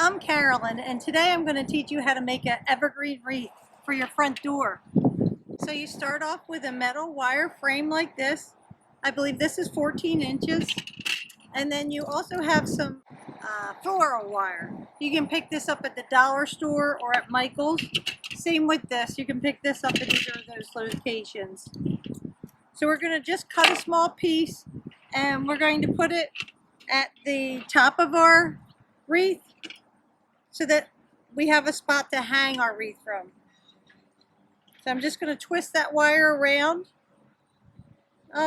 I'm Carolyn, and today I'm going to teach you how to make an evergreen wreath for your front door. So you start off with a metal wire frame like this. I believe this is 14 inches. And then you also have some floral wire. You can pick this up at the dollar store or at Michael's. Same with this. You can pick this up at either of those locations. So we're going to just cut a small piece, and we're going to put it at the top of our wreath so that we have a spot to hang our wreath from. So I'm just going to twist that wire around,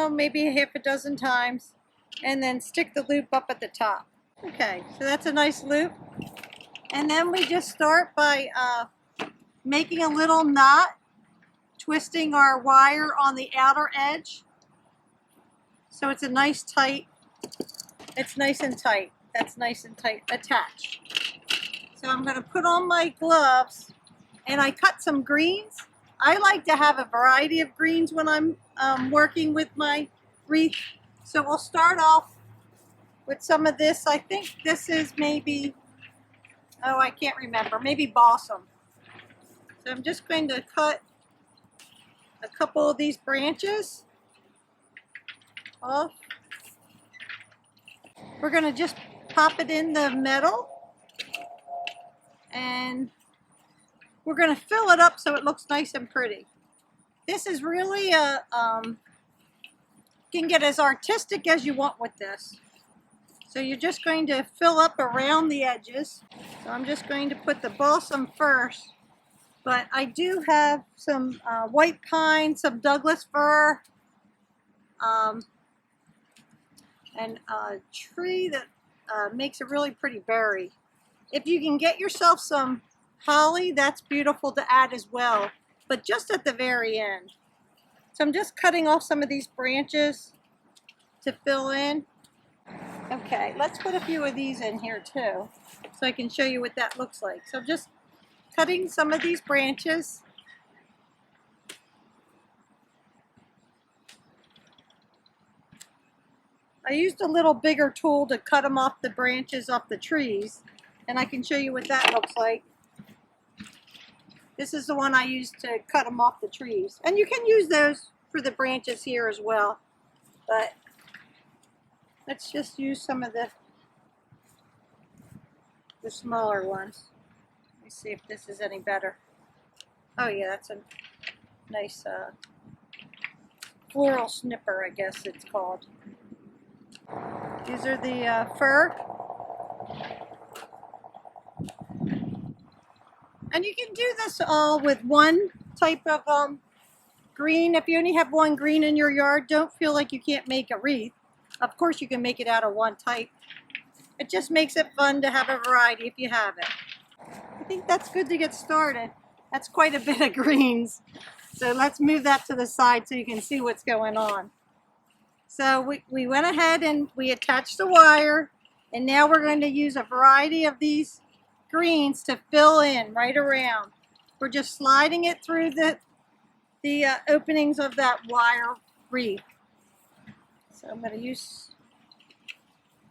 maybe half a dozen times, and then stick the loop up at the top. Okay, so that's a nice loop. And then we just start by making a little knot, twisting our wire on the outer edge. So it's a nice tight, it's nice and tight. That's nice and tight attached. So I'm going to put on my gloves, and I cut some greens. I like to have a variety of greens when I'm working with my wreath. So we'll start off with some of this. I think this is maybe, oh, I can't remember, maybe balsam. So I'm just going to cut a couple of these branches off. We're going to just pop it in the metal, and we're going to fill it up so it looks nice and pretty. This is really a, you can get as artistic as you want with this. So you're just going to fill up around the edges. So I'm just going to put the balsam first, but I do have some white pine, some Douglas fir, and a tree that makes a really pretty berry. If you can get yourself some holly, that's beautiful to add as well, but just at the very end. So I'm just cutting off some of these branches to fill in. Okay, let's put a few of these in here too, so I can show you what that looks like. So I'm just cutting some of these branches. I used a little bigger tool to cut them off the branches off the trees, and I can show you what that looks like. This is the one I used to cut them off the trees. And you can use those for the branches here as well. But let's just use some of the smaller ones. Let me see if this is any better. Oh yeah, that's a nice floral snipper, I guess it's called. These are the fir. And you can do this all with one type of green. If you only have one green in your yard, don't feel like you can't make a wreath. Of course you can make it out of one type. It just makes it fun to have a variety if you have it. I think that's good to get started. That's quite a bit of greens. So let's move that to the side so you can see what's going on. So we went ahead and we attached the wire, and now we're going to use a variety of these greens to fill in right around. We're just sliding it through the openings of that wire wreath. So I'm going to use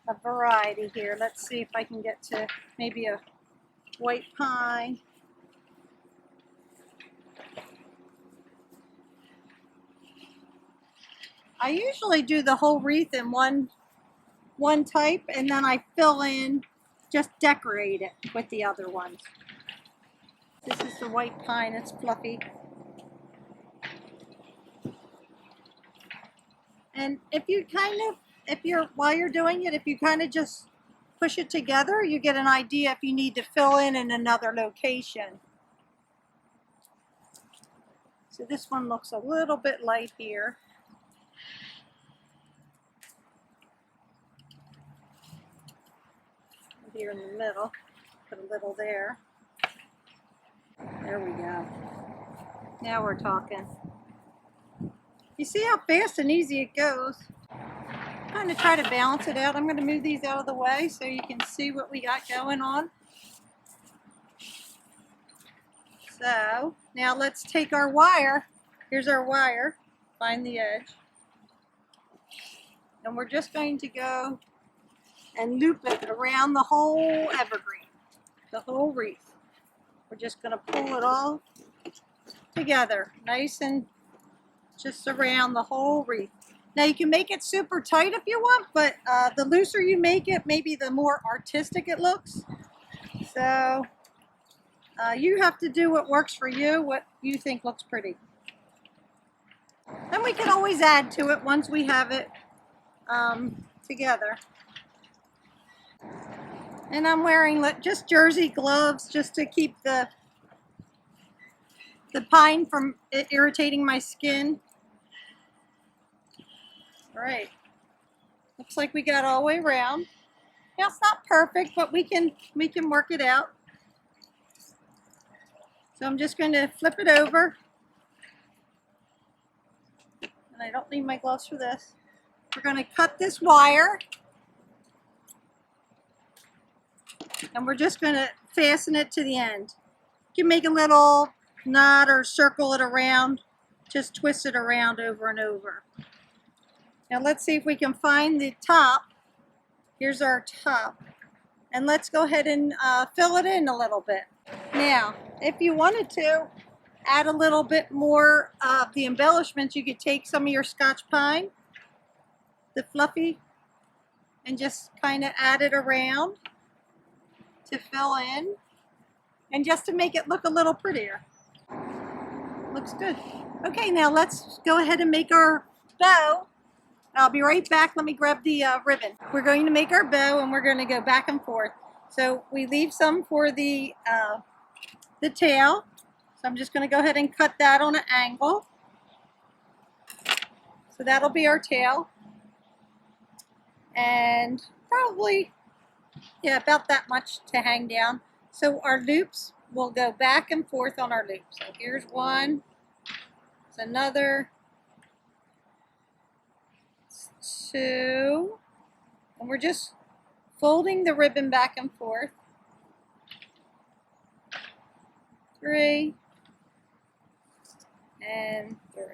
a variety here. Let's see if I can get to maybe a white pine. I usually do the whole wreath in one type, and then I fill in, just decorate it with the other ones. This is the white pine, it's fluffy. And if you while you're doing it, if you kind of just push it together, you get an idea if you need to fill in another location. So this one looks a little bit light here. Here in the middle, put a little there. There we go. Now we're talking. You see how fast and easy it goes? I'm going to try to balance it out. I'm going to move these out of the way so you can see what we got going on. So now let's take our wire. Here's our wire. Find the edge. And we're just going to go and loop it around the whole evergreen. the whole wreath. We're just going to pull it all together, nice and just around the whole wreath. Now you can make it super tight if you want, but the looser you make it, maybe the more artistic it looks. So you have to do what works for you, what you think looks pretty. And we can always add to it once we have it together. And I'm wearing just jersey gloves just to keep the pine from irritating my skin. All right, looks like we got all the way around. Now it's not perfect, but we can work it out. So I'm just going to flip it over. And I don't need my gloves for this. We're going to cut this wire. And we're just going to fasten it to the end. You can make a little knot or circle it around. Just twist it around over and over. Now let's see if we can find the top. Here's our top. And let's go ahead and fill it in a little bit. Now, if you wanted to add a little bit more of the embellishments, you could take some of your Scotch pine, the fluffy, and just kind of add it around to fill in, and just to make it look a little prettier. Looks good. Okay, now let's go ahead and make our bow. I'll be right back. Let me grab the ribbon. We're going to make our bow, and we're going to go back and forth. So we leave some for the tail. So I'm just going to go ahead and cut that on an angle. So that'll be our tail. And probably, yeah, about that much to hang down. So our loops will go back and forth on our loops. So here's one. There's another. Two. And we're just folding the ribbon back and forth. 3 and 3.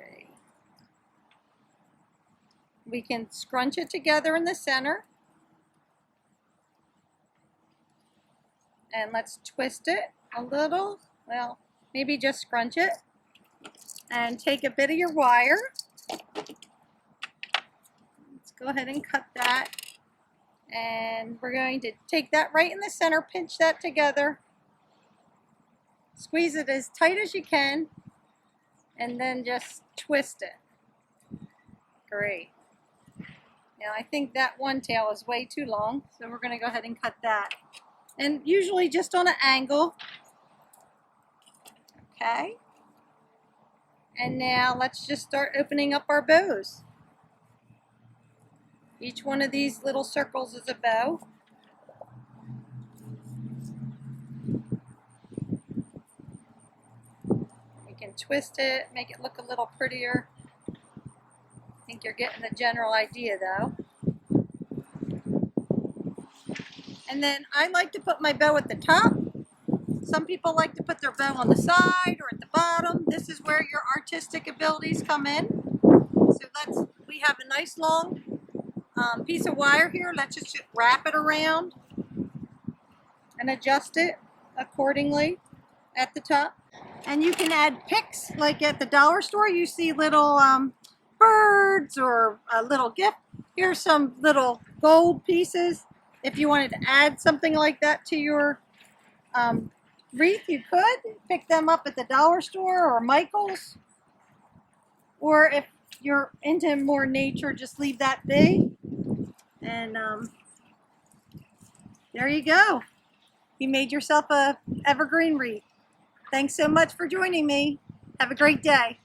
We can scrunch it together in the center. And let's twist it a little. Well, maybe just scrunch it. And take a bit of your wire. Let's go ahead and cut that. And we're going to take that right in the center, pinch that together. Squeeze it as tight as you can, and then just twist it. Great. Now I think that one tail is way too long, so we're going to go ahead and cut that. And usually just on an angle. Okay. And now let's just start opening up our bows. Each one of these little circles is a bow. Twist it, make it look a little prettier. I think you're getting the general idea though. And then I like to put my bow at the top. Some people like to put their bow on the side or at the bottom. This is where your artistic abilities come in. So we have a nice long piece of wire here. Let's just wrap it around and adjust it accordingly at the top. And you can add picks, like at the dollar store, you see little birds or a little gift. Here's some little gold pieces. If you wanted to add something like that to your wreath, you could pick them up at the dollar store or Michael's. Or if you're into more nature, just leave that be. And there you go. You made yourself a evergreen wreath. Thanks so much for joining me. Have a great day.